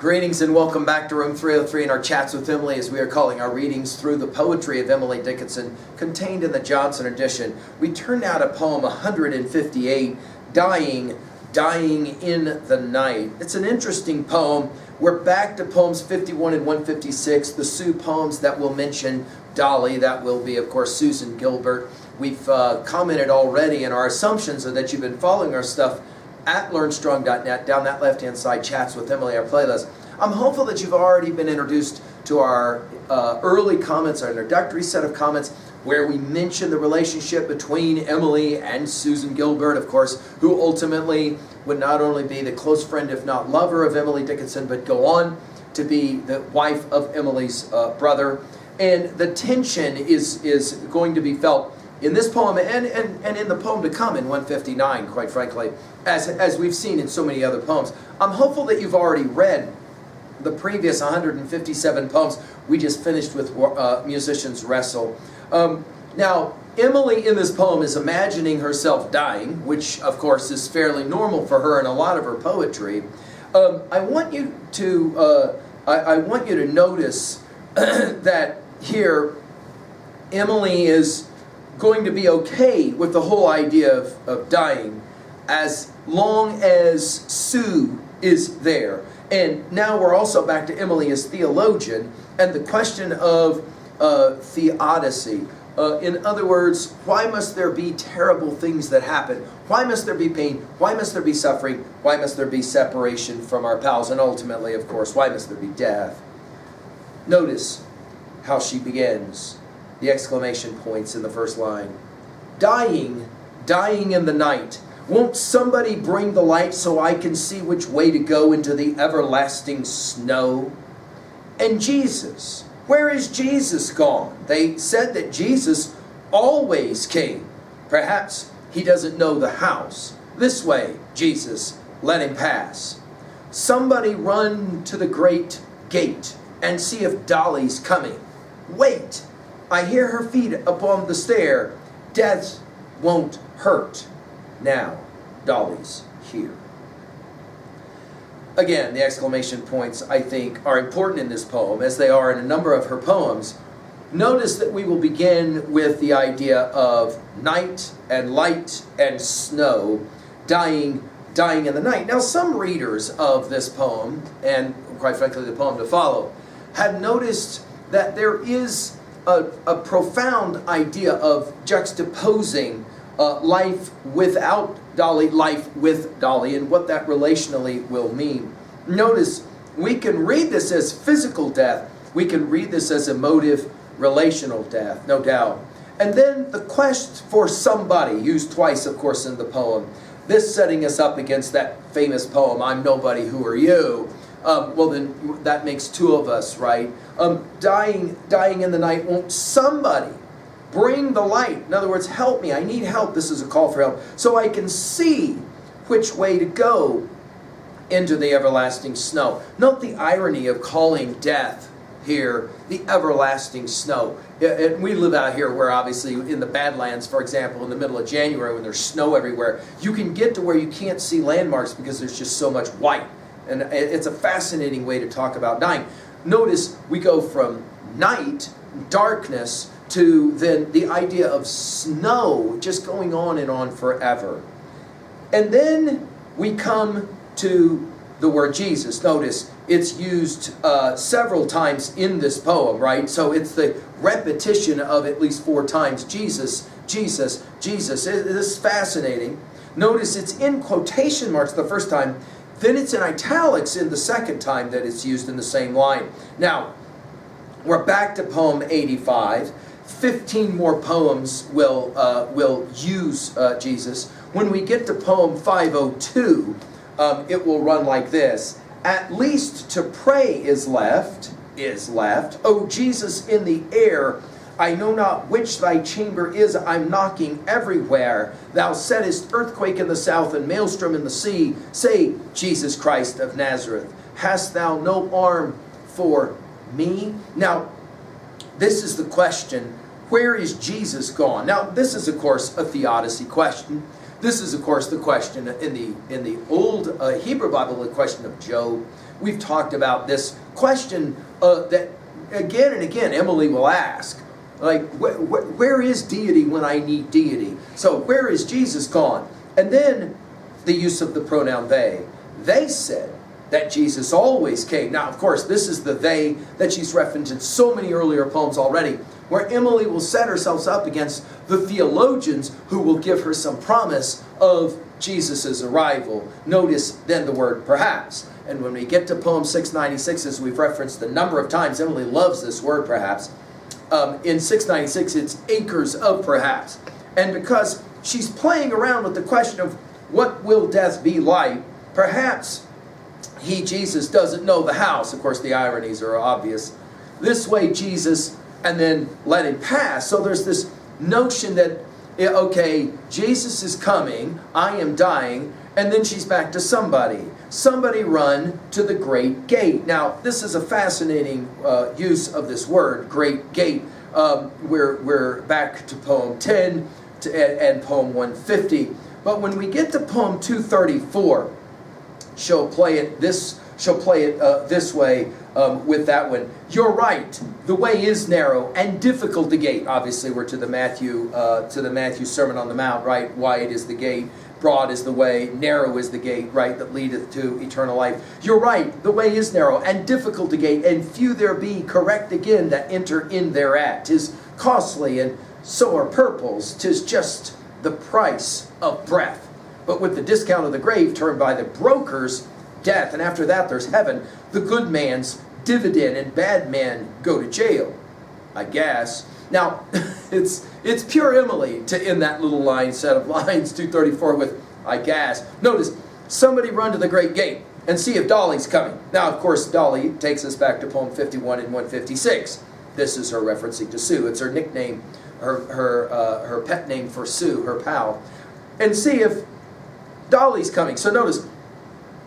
Greetings and welcome back to Room 303 and our chats with Emily, as we are calling our readings through the poetry of Emily Dickinson contained in the Johnson edition. We turn now to poem 158, Dying in the Night. It's an interesting poem. We're back to poems 51 and 156, the Sue poems that will mention Dolly. That will be, of course, Susan Gilbert. We've commented already, and our assumptions are that you've been following our stuff at learnstrong.net, down that left-hand side, Chats with Emily, our playlist. I'm hopeful that you've already been introduced to our early comments, our introductory set of comments, where we mention the relationship between Emily and Susan Gilbert, of course, who ultimately would not only be the close friend, if not lover, of Emily Dickinson, but go on to be the wife of Emily's brother. And the tension is going to be felt in this poem and in the poem to come in 159, quite frankly, as we've seen in so many other poems. I'm hopeful that you've already read the previous 157 poems we just finished with Musicians Wrestle. Now, Emily in this poem is imagining herself dying, which of course is fairly normal for her in a lot of her poetry. I want you to notice that here Emily is going to be okay with the whole idea of dying as long as Sue is there. And now we're also back to Emily as theologian and the question of theodicy. In other words, why must there be terrible things that happen? Why must there be pain? Why must there be suffering? Why must there be separation from our pals? And ultimately, of course, why must there be death? Notice how she begins. The exclamation points in the first line. Dying in the night. Won't somebody bring the light so I can see which way to go into the everlasting snow? And Jesus, where is Jesus gone? They said that Jesus always came. Perhaps he doesn't know the house. This way, Jesus, let him pass. Somebody run to the great gate and see if Dolly's coming. Wait! I hear her feet upon the stair. Death won't hurt. Now, Dolly's here. Again, the exclamation points, I think, are important in this poem, as they are in a number of her poems. Notice that we will begin with the idea of night and light and snow, dying in the night. Now, some readers of this poem, and quite frankly the poem to follow, have noticed that there is a profound idea of juxtaposing life without Dolly, life with Dolly, and what that relationally will mean. Notice, we can read this as physical death. We can read this as emotive, relational death, no doubt. And then the quest for somebody, used twice, of course, in the poem. This setting us up against that famous poem, I'm Nobody, Who Are You? Well, then that makes two of us, right? Dying in the night. Won't somebody bring the light? In other words, help me. I need help. This is a call for help. So I can see which way to go into the everlasting snow. Note the irony of calling death here the everlasting snow. We live out here where obviously in the Badlands, for example, in the middle of January when there's snow everywhere, you can get to where you can't see landmarks because there's just so much white. And it's a fascinating way to talk about dying. Notice we go from night, darkness, to then the idea of snow just going on and on forever. And then we come to the word Jesus. Notice it's used several times in this poem, right? So it's the repetition of at least 4 times. Jesus, Jesus, Jesus. This is fascinating. Notice it's in quotation marks the first time. Then it's in italics in the second time that it's used in the same line. Now, we're back to poem 85. 15 more poems will use Jesus. When we get to poem 502, it will run like this. At least to pray is left. O Jesus in the air, I know not which thy chamber is, I'm knocking everywhere. Thou settest earthquake in the south and maelstrom in the sea. Say, Jesus Christ of Nazareth, hast thou no arm for me? Now, this is the question, where is Jesus gone? Now, this is, of course, a theodicy question. This is, of course, the question in the old Hebrew Bible, the question of Job. We've talked about this question that again and again Emily will ask, like, where is deity when I need deity? So where is Jesus gone? And then the use of the pronoun they. They said that Jesus always came. Now, of course, this is the they that she's referenced in so many earlier poems already, where Emily will set herself up against the theologians who will give her some promise of Jesus' arrival. Notice then the word perhaps. And when we get to poem 696, as we've referenced a number of times, Emily loves this word perhaps. In 696, it's acres of perhaps. And because she's playing around with the question of what will death be like, perhaps he, Jesus, doesn't know the house. Of course, the ironies are obvious. This way, Jesus, and then let him pass. So there's this notion that, okay, Jesus is coming, I am dying, and then she's back to somebody. Somebody run to the great gate. Now, this is a fascinating use of this word, great gate. We're back to poem 10 and poem 150. But when we get to poem 234, she'll play it this way with that one. You're right. The way is narrow and difficult to gate. Obviously, we're to the Matthew Sermon on the Mount, right? Wide is the gate, broad is the way, narrow is the gate, right, that leadeth to eternal life. You're right. The way is narrow and difficult to gate, and few there be, correct again, that enter in thereat. 'Tis costly, and so are purples. 'Tis just the price of breath. But with the discount of the grave turned by the brokers, death, and after that there's heaven, the good man's dividend, and bad men go to jail, I guess. Now, it's pure Emily to end that little line set of lines, 234, with I guess. Notice, somebody run to the great gate and see if Dolly's coming. Now, of course, Dolly takes us back to poem 51 and 156. This is her referencing to Sue. It's her nickname, her pet name for Sue, her pal. And see if Dolly's coming. So notice,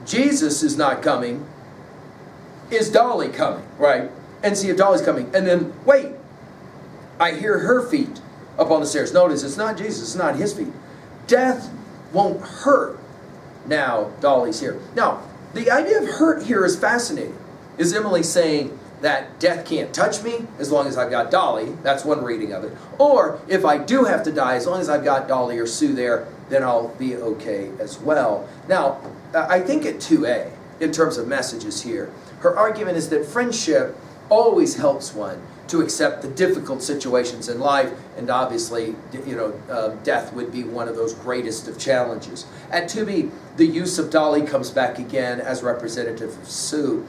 Jesus is not coming. Is Dolly coming? Right? And see if Dolly's coming. And then, wait, I hear her feet up on the stairs. Notice, it's not Jesus, it's not his feet. Death won't hurt. Now, Dolly's here. Now, the idea of hurt here is fascinating. Is Emily saying that death can't touch me as long as I've got Dolly? That's one reading of it. Or, if I do have to die, as long as I've got Dolly or Sue there, then I'll be okay as well. Now, I think at 2A, in terms of messages here, her argument is that friendship always helps one to accept the difficult situations in life, and obviously, death would be one of those greatest of challenges. At 2B, the use of Dolly comes back again as representative of Sue.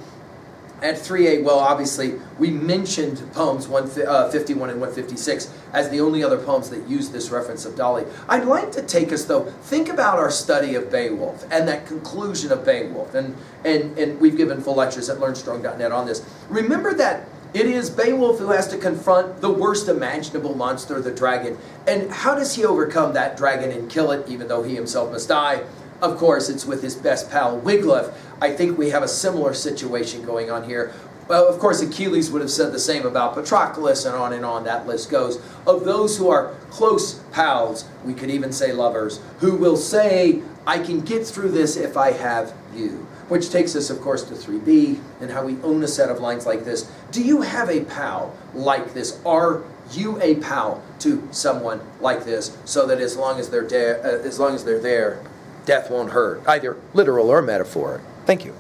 At 3A, well, obviously, we mentioned poems 51 and 156 as the only other poems that use this reference of Dolly. I'd like to take us, though, think about our study of Beowulf and that conclusion of Beowulf. And we've given full lectures at learnstrong.net on this. Remember that it is Beowulf who has to confront the worst imaginable monster, the dragon. And how does he overcome that dragon and kill it, even though he himself must die? Of course, it's with his best pal, Wiglaf. I think we have a similar situation going on here. Well, of course, Achilles would have said the same about Patroclus, and on that list goes. Of those who are close pals, we could even say lovers, who will say, I can get through this if I have you. Which takes us, of course, to 3B, and how we own a set of lines like this. Do you have a pal like this? Are you a pal to someone like this, so that as long as they're there, death won't hurt, either literal or metaphor? Thank you.